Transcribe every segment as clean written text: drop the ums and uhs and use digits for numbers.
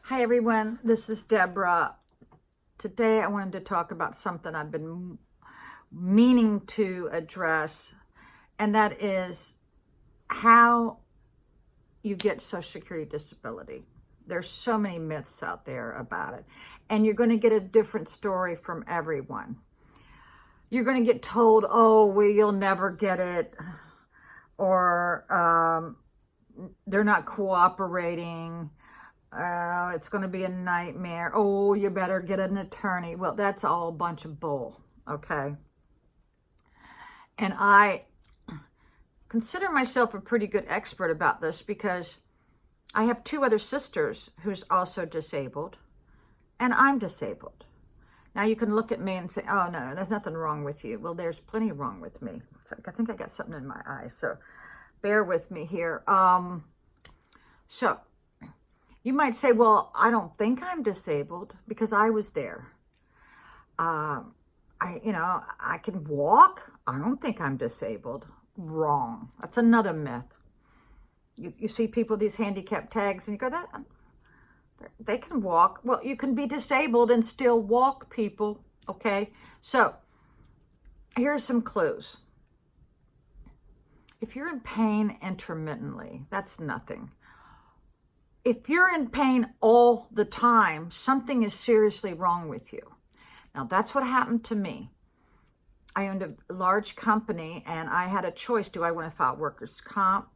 Hi everyone, this is Deborah. Today I wanted to talk about something I've been meaning to address, and that is how you get Social Security disability. There's so many myths out there about it, and you're going to get a different story from everyone. You're going to get told, oh, well, you'll never get it, or they're not cooperating. It's going to be a nightmare. Oh, you better get an attorney. Well, that's all a bunch of bull, okay? And I consider myself a pretty good expert about this because I have two other sisters who's also disabled, and I'm disabled. Now, you can look at me and say, oh, no, there's nothing wrong with you. Well, there's plenty wrong with me. I think I got something in my eye, so bear with me here. So you might say, well, I don't think I'm disabled because I was there. I can walk. I don't think I'm disabled. Wrong. That's another myth. You see people with these handicap tags and you go, that they can walk. Well, you can be disabled and still walk, people. Okay. So here's some clues. If you're in pain intermittently, that's nothing. If you're in pain all the time, something is seriously wrong with you. Now, that's what happened to me. I owned a large company, and I had a choice. Do I want to file workers' comp,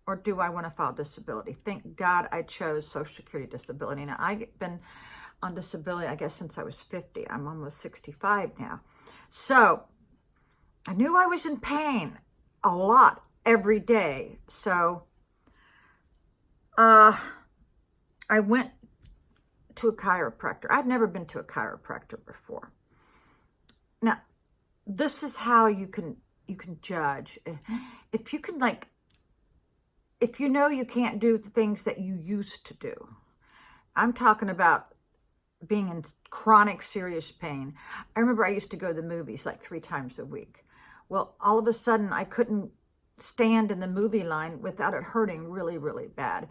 or do I want to file disability? Thank God I chose Social Security disability. Now, I've been on disability, I guess, since I was 50. I'm almost 65 now. So I knew I was in pain a lot every day. So I went to a chiropractor. I'd never been to a chiropractor before. Now, this is how you can judge. If you can, if you know you can't do the things that you used to do. I'm talking about being in chronic serious pain. I remember I used to go to the movies like 3 times a week. Well, all of a sudden I couldn't stand in the movie line without it hurting really, really bad.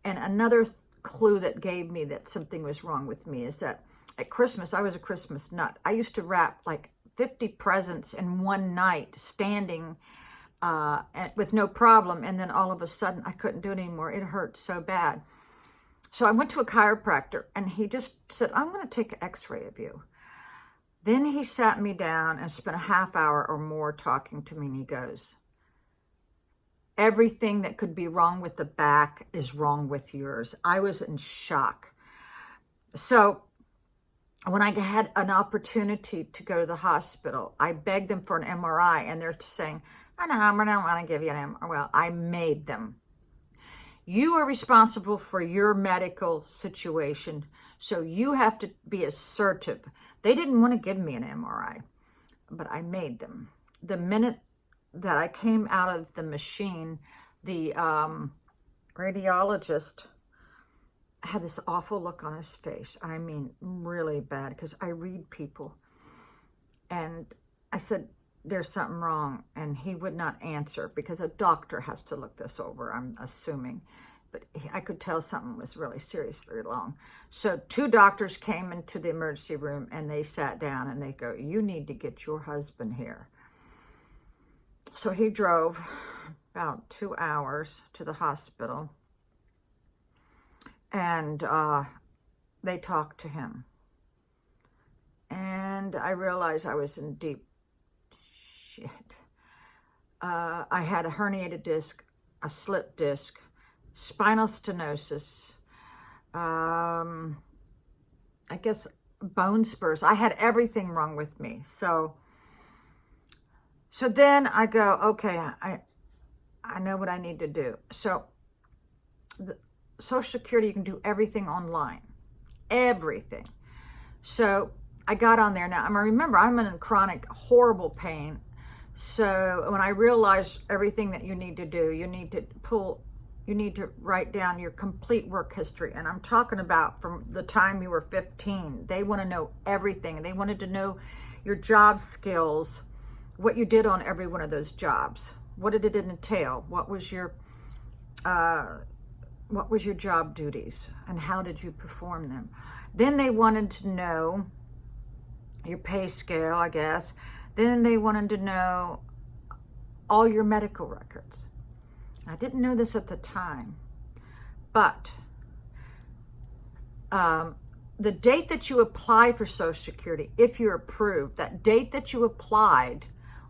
And another clue that gave me that something was wrong with me is that at Christmas, I was a Christmas nut. I used to wrap like 50 presents in one night, standing with no problem. And then all of a sudden, I couldn't do it anymore. It hurt so bad. So I went to a chiropractor, and he just said, I'm going to take an x-ray of you. Then he sat me down and spent a half hour or more talking to me, and he goes, everything that could be wrong with the back is wrong with yours. I was in shock. So when I had an opportunity to go to the hospital, I begged them for an MRI, and they're saying, I don't want to give you an MRI. Well, I made them. You are responsible for your medical situation, so you have to be assertive. They didn't want to give me an MRI, but I made them. The minute that I came out of the machine, the radiologist had this awful look on his face. I mean, really bad, because I read people. And I said, there's something wrong. And he would not answer because a doctor has to look this over, I'm assuming. But I could tell something was really seriously wrong. So 2 doctors came into the emergency room, and they sat down and they go, you need to get your husband here. So he drove about 2 hours to the hospital, and they talked to him. And I realized I was in deep shit. I had a herniated disc, a slipped disc, spinal stenosis, I guess bone spurs. I had everything wrong with me. So then I go, okay, I know what I need to do. So the Social Security, you can do everything online. Everything. So I got on there. Now, remember, I'm in chronic, horrible pain. So when I realized everything that you need to do, you need to write down your complete work history. And I'm talking about from the time you were 15. They want to know everything. They wanted to know your job skills, what you did on every one of those jobs. What did it entail? What was your what was your job duties and how did you perform them? Then they wanted to know your pay scale, I guess. Then they wanted to know all your medical records. I didn't know this at the time, but the date that you apply for Social Security, if you're approved, that date that you applied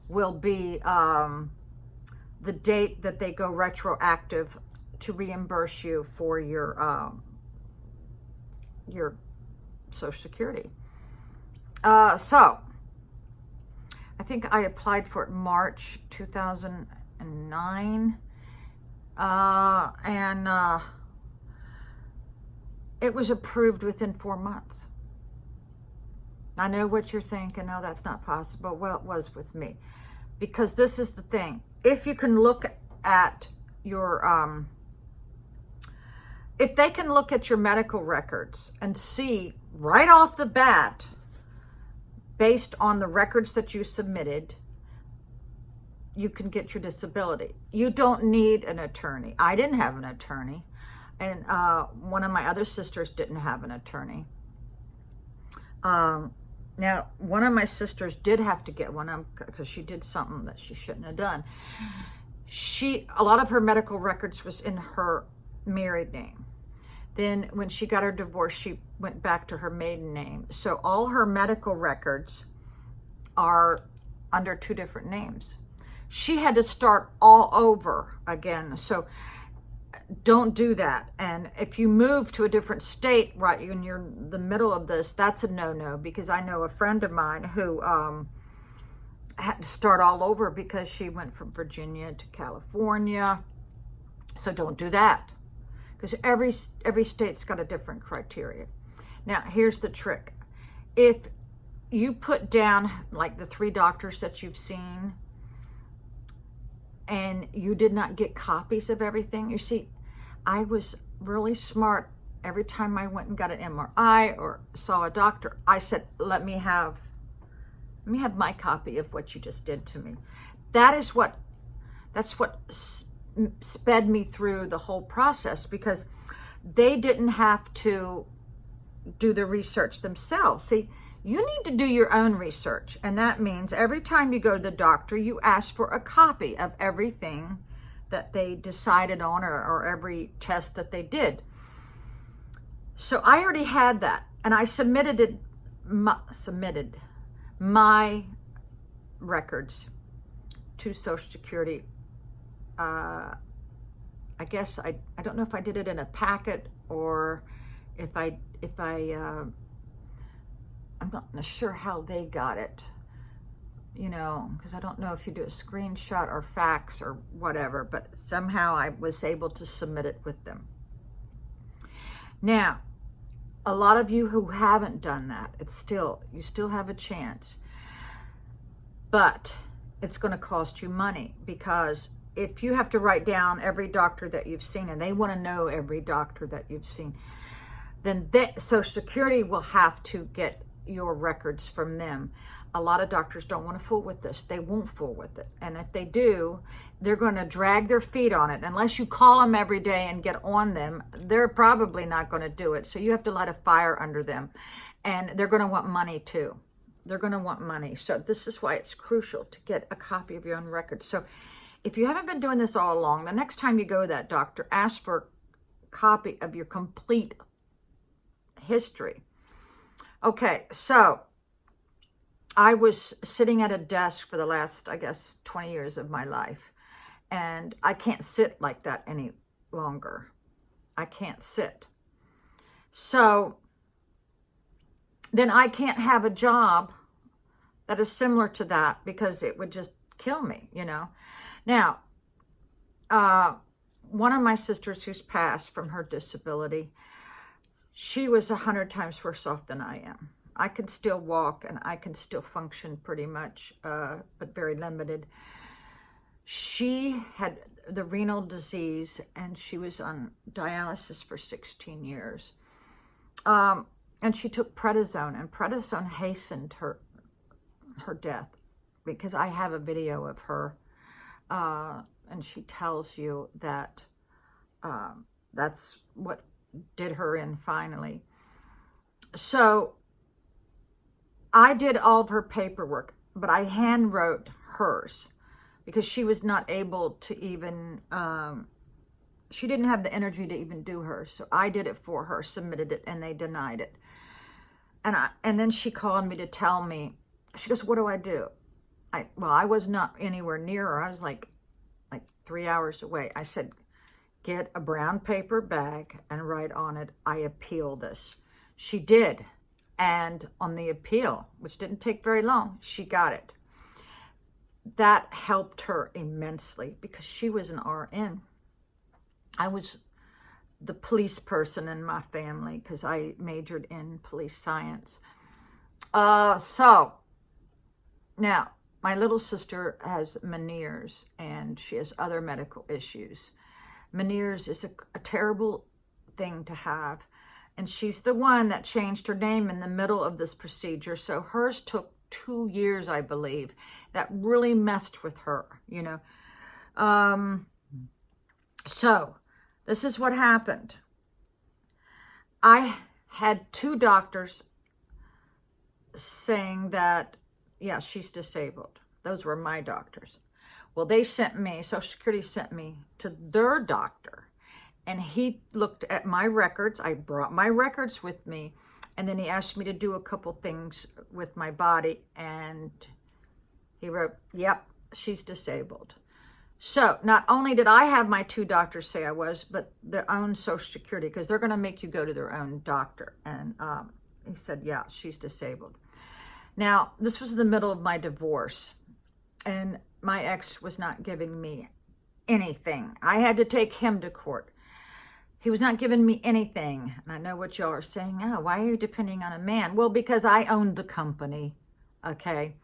will be the date that they go retroactive to reimburse you for your Social Security. So I think I applied for it March 2009, and it was approved within 4 months. I know what you're thinking, no, that's not possible. Well, it was with me, because this is the thing. If you can look at your, if they can look at your medical records and see right off the bat, based on the records that you submitted, you can get your disability. You don't need an attorney. I didn't have an attorney. And one of my other sisters didn't have an attorney. Now, one of my sisters did have to get one because she did something that she shouldn't have done. A lot of her medical records was in her married name. Then when she got her divorce, she went back to her maiden name. So all her medical records are under 2 different names. She had to start all over again. So don't do that. And if you move to a different state right when you're in the middle of this, that's a no-no, because I know a friend of mine who had to start all over because she went from Virginia to California. So don't do that, because every state's got a different criteria. Now, here's the trick. If you put down like the 3 doctors that you've seen and you did not get copies of everything, you see, I was really smart. Every time I went and got an MRI or saw a doctor, I said, let me have my copy of what you just did to me. That's what sped me through the whole process, because they didn't have to do the research themselves. See, you need to do your own research. And that means every time you go to the doctor, you ask for a copy of everything that they decided on, or every test that they did. So I already had that, and I submitted my records to Social Security. I guess I don't know if I did it in a packet or if I'm not sure how they got it, you know, because I don't know if you do a screenshot or fax or whatever, but somehow I was able to submit it with them. Now, a lot of you who haven't done that, you still have a chance, but it's going to cost you money, because if you have to write down every doctor that you've seen, and they want to know every doctor that you've seen, then Social Security will have to get your records from them. A lot of doctors don't want to fool with this. They won't fool with it. And if they do, they're going to drag their feet on it. Unless you call them every day and get on them, they're probably not going to do it. So you have to light a fire under them. And they're going to want money too. They're going to want money. So this is why it's crucial to get a copy of your own records. So if you haven't been doing this all along, the next time you go to that doctor, ask for a copy of your complete history. Okay, so I was sitting at a desk for the last, I guess, 20 years of my life, and I can't sit like that any longer. I can't sit. So then I can't have a job that is similar to that, because it would just kill me, you know. Now, one of my sisters who's passed from her disability, she was 100 times worse off than I am. I can still walk and I can still function pretty much, but very limited. She had the renal disease and she was on dialysis for 16 years. And she took prednisone, and prednisone hastened her death, because I have a video of her, and she tells you that that's what did her in finally. So I did all of her paperwork, but I hand wrote hers because she was not able to even, she didn't have the energy to even do hers. So I did it for her, submitted it, and they denied it. And then she called me to tell me, she goes, what do I do? Well, I was not anywhere near her. I was like 3 hours away. I said, get a brown paper bag and write on it, I appeal this. She did. And on the appeal, which didn't take very long, she got it. That helped her immensely because she was an RN. I was the police person in my family because I majored in police science. So now my little sister has Meniere's and she has other medical issues. Meniere's is a terrible thing to have. And she's the one that changed her name in the middle of this procedure. So hers took 2 years, I believe. That really messed with her, you know. So this is what happened. I had 2 doctors saying that, yeah, she's disabled. Those were my doctors. Well, they sent me, Social Security sent me to their doctor. And he looked at my records. I brought my records with me. And then he asked me to do a couple things with my body. And he wrote, yep, she's disabled. So not only did I have my 2 doctors say I was, but their own Social Security, because they're going to make you go to their own doctor. And he said, yeah, she's disabled. Now, this was the middle of my divorce. And my ex was not giving me anything. I had to take him to court. He was not giving me anything. And I know what y'all are saying. Oh, why are you depending on a man? Well, because I owned the company, okay?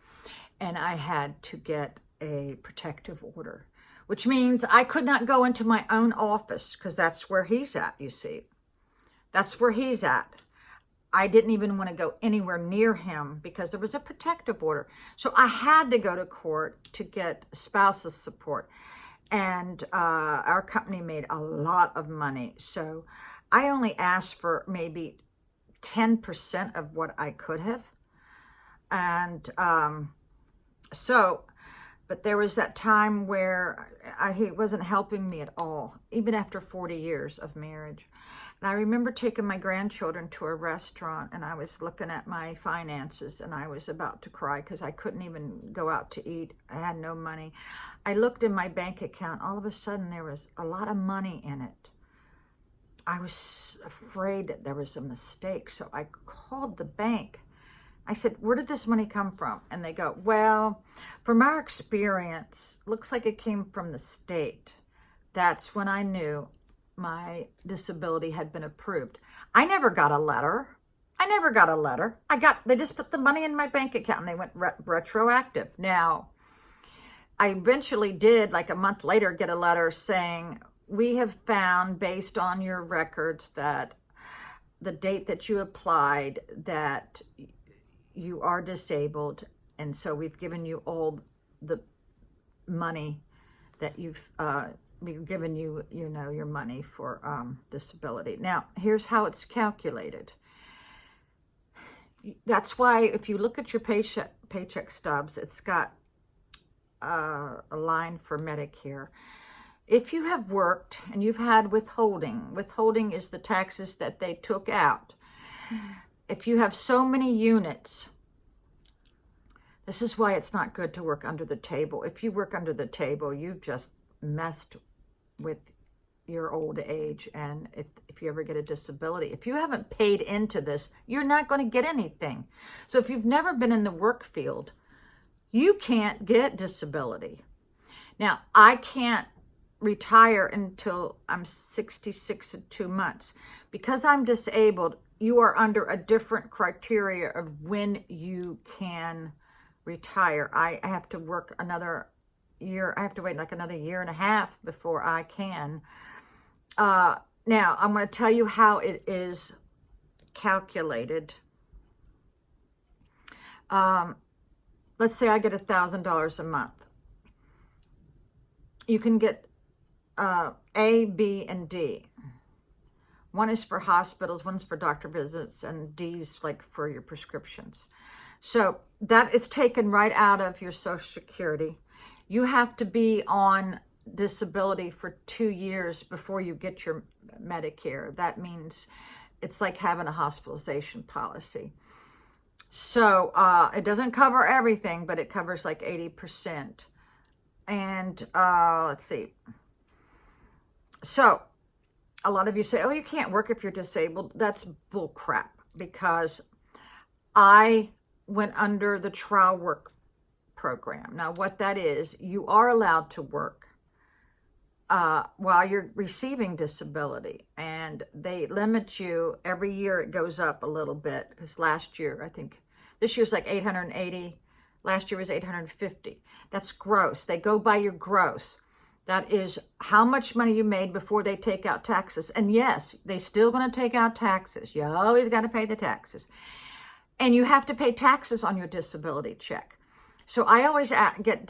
And I had to get a protective order, which means I could not go into my own office because that's where he's at, you see. That's where he's at. I didn't even want to go anywhere near him because there was a protective order. So I had to go to court to get spousal support. And our company made a lot of money. So I only asked for maybe 10% of what I could have. And but there was that time where he wasn't helping me at all, even after 40 years of marriage. And I remember taking my grandchildren to a restaurant and I was looking at my finances and I was about to cry because I couldn't even go out to eat. I had no money. I looked in my bank account. All of a sudden, there was a lot of money in it. I was afraid that there was a mistake. So I called the bank. I said, where did this money come from? And they go, well, from our experience, looks like it came from the state. That's when I knew my disability had been approved. I never got a letter. They just put the money in my bank account and they went retroactive. Now, I eventually did, like a month later, get a letter saying, we have found based on your records that the date that you applied that you are disabled. And so we've given you all the money that we've given you, you know, your money for disability. Now, here's how it's calculated. That's why if you look at your paycheck stubs, it's got a line for Medicare. If you have worked and you've had withholding is the taxes that they took out. If you have so many units, this is why it's not good to work under the table. If you work under the table, you've just messed with your old age. And if you ever get a disability, if you haven't paid into this, you're not going to get anything. So if you've never been in the work field, you can't get disability. Now, I can't retire until I'm 66 and 2 months. Because I'm disabled, you are under a different criteria of when you can retire. I have to work another year. I have to wait like another year and a half before I can. Now, I'm going to tell you how it is calculated. Let's say I get $1,000 a month. You can get A, B, and D. One is for hospitals, one's for doctor visits, and D's like for your prescriptions. So that is taken right out of your Social Security. You have to be on disability for 2 years before you get your Medicare. That means it's like having a hospitalization policy. So it doesn't cover everything, but it covers like 80%. And let's see. So a lot of you say, oh, you can't work if you're disabled. That's bull crap, because I went under the trial work program. Now, what that is, you are allowed to work while you're receiving disability, and they limit you every year. It goes up a little bit, because last year, I think this year's like 880. Last year was 850. That's gross. They go by your gross. That is how much money you made before they take out taxes. And yes, they still going to take out taxes. You always got to pay the taxes. And you have to pay taxes on your disability check. So I always get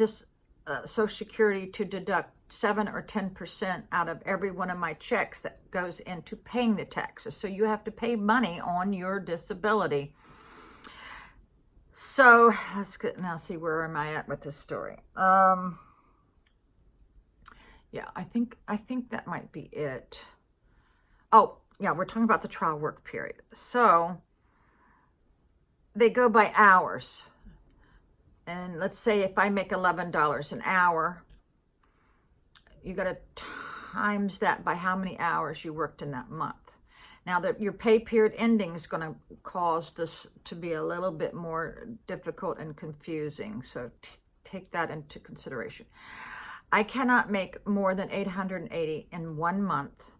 Social Security to deduct 7 or 10% out of every one of my checks that goes into paying the taxes. So you have to pay money on your disability. So let's now see, where am I at with this story? Yeah, I think that might be it. Oh, yeah, we're talking about the trial work period. So they go by hours. And let's say if I make $11 an hour, you got to times that by how many hours you worked in that month. Now, your pay period ending is going to cause this to be a little bit more difficult and confusing. So take that into consideration. I cannot make more than $880 in 1 month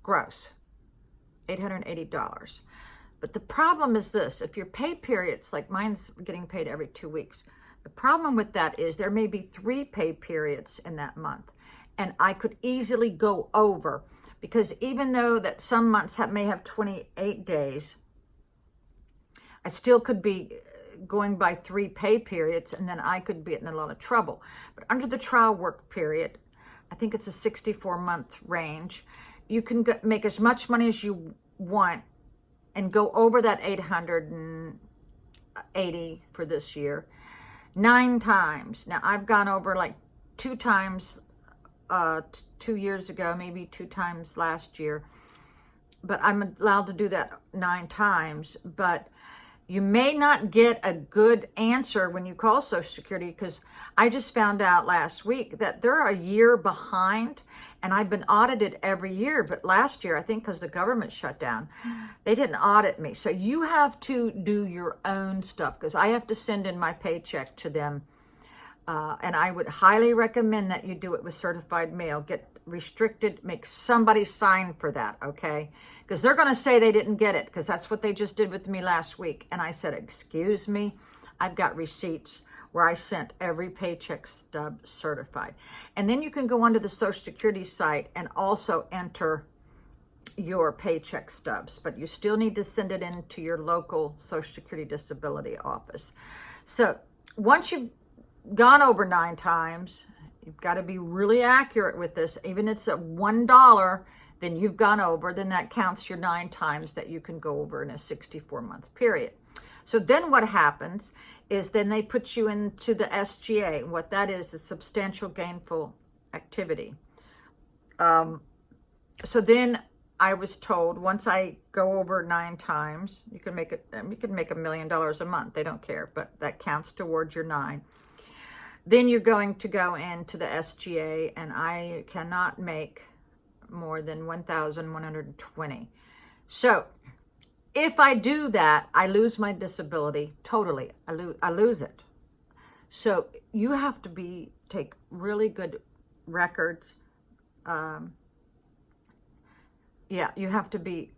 gross, $880. But the problem is this: if your pay periods, like mine's getting paid every 2 weeks, the problem with that is there may be 3 pay periods in that month, and I could easily go over, because even though that some months may have 28 days, I still could be going by 3 pay periods, and then I could be in a lot of trouble. But under the trial work period, I think it's a 64-month range, you can make as much money as you want and go over that 880 for this year 9 times. Now, I've gone over like 2 times 2 years ago, maybe 2 times last year, but I'm allowed to do that 9 times. But you may not get a good answer when you call Social Security, because I just found out last week that they're a year behind, and I've been audited every year. But last year, I think because the government shut down, they didn't audit me. So you have to do your own stuff, because I have to send in my paycheck to them. And I would highly recommend that you do it with certified mail. Get restricted, make somebody sign for that, okay? Because they're going to say they didn't get it, because that's what they just did with me last week. And I said, excuse me, I've got receipts where I sent every paycheck stub certified. And then you can go onto the Social Security site and also enter your paycheck stubs, but you still need to send it in to your local Social Security disability office. So once you've gone over 9 times, you've got to be really accurate with this. Even if it's at $1, then you've gone over, then that counts your 9 times that you can go over in a 64-month period. So then what happens is then they put you into the SGA. What that is substantial gainful activity. So then I was told, once I go over 9 times, you can make $1 million a month. They don't care, but that counts towards your 9. Then you're going to go into the SGA, and I cannot make more than 1,120. So if I do that, I lose my disability totally. I lose it. So you have to take really good records. You have to be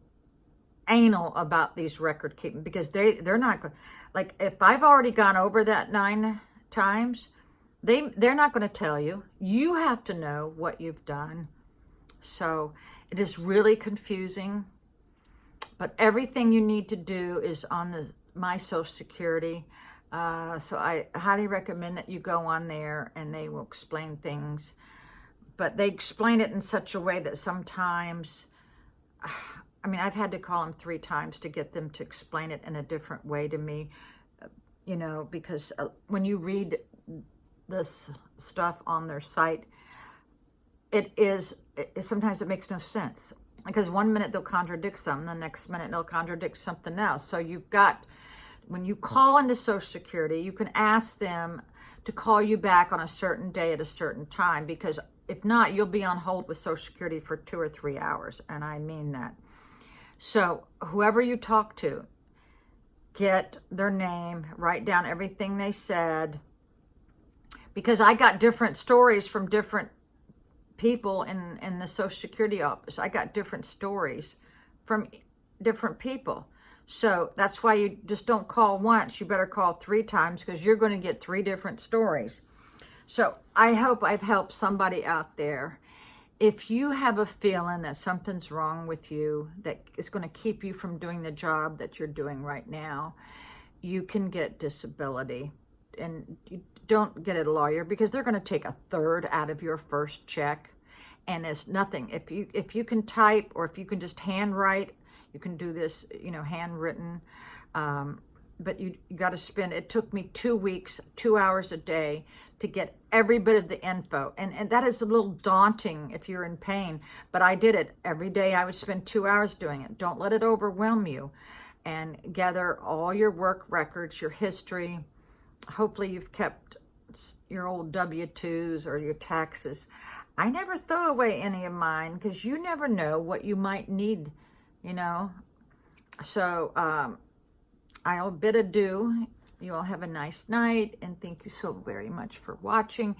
anal about these record keeping, because they're not going, like, if I've already gone over that 9 times, they're not going to tell you. You have to know what you've done. So it is really confusing, but everything you need to do is on my Social Security. So I highly recommend that you go on there, and they will explain things, but they explain it in such a way that sometimes I mean, I've had to call them 3 times to get them to explain it in a different way to me, you know, because when you read this stuff on their site, sometimes it makes no sense. Because one minute they'll contradict something, the next minute they'll contradict something else. So you've got, when you call into Social Security, you can ask them to call you back on a certain day at a certain time, because if not, you'll be on hold with Social Security for 2 or 3 hours, and I mean that. So whoever you talk to, get their name, write down everything they said, because I got different stories from different people in the Social Security office. I got different stories from different people. So that's why you just don't call once. You better call 3 times, because you're going to get 3 different stories. So I hope I've helped somebody out there. If you have a feeling that something's wrong with you, that is going to keep you from doing the job that you're doing right now, you can get disability. And you don't get a lawyer, because they're going to take 1/3 out of your first check. And it's nothing. If you can type, or if you can just handwrite, you can do this, you know, handwritten. But you got to spend, it took me 2 weeks, 2 hours a day to get every bit of the info. And that is a little daunting if you're in pain, but I did it. Every day I would spend 2 hours doing it. Don't let it overwhelm you, and gather all your work records, your history. Hopefully you've kept your old W-2s or your taxes. I never throw away any of mine, because you never know what you might need, you know. So I'll bid adieu. You all have a nice night, and thank you so very much for watching.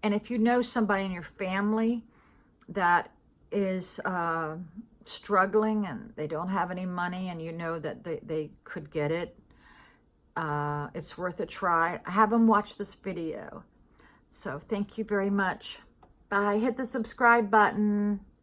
And if you know somebody in your family that is struggling and they don't have any money, and you know that they could get it, it's worth a try. Have them watch this video. So thank you very much. Bye. Hit the subscribe button.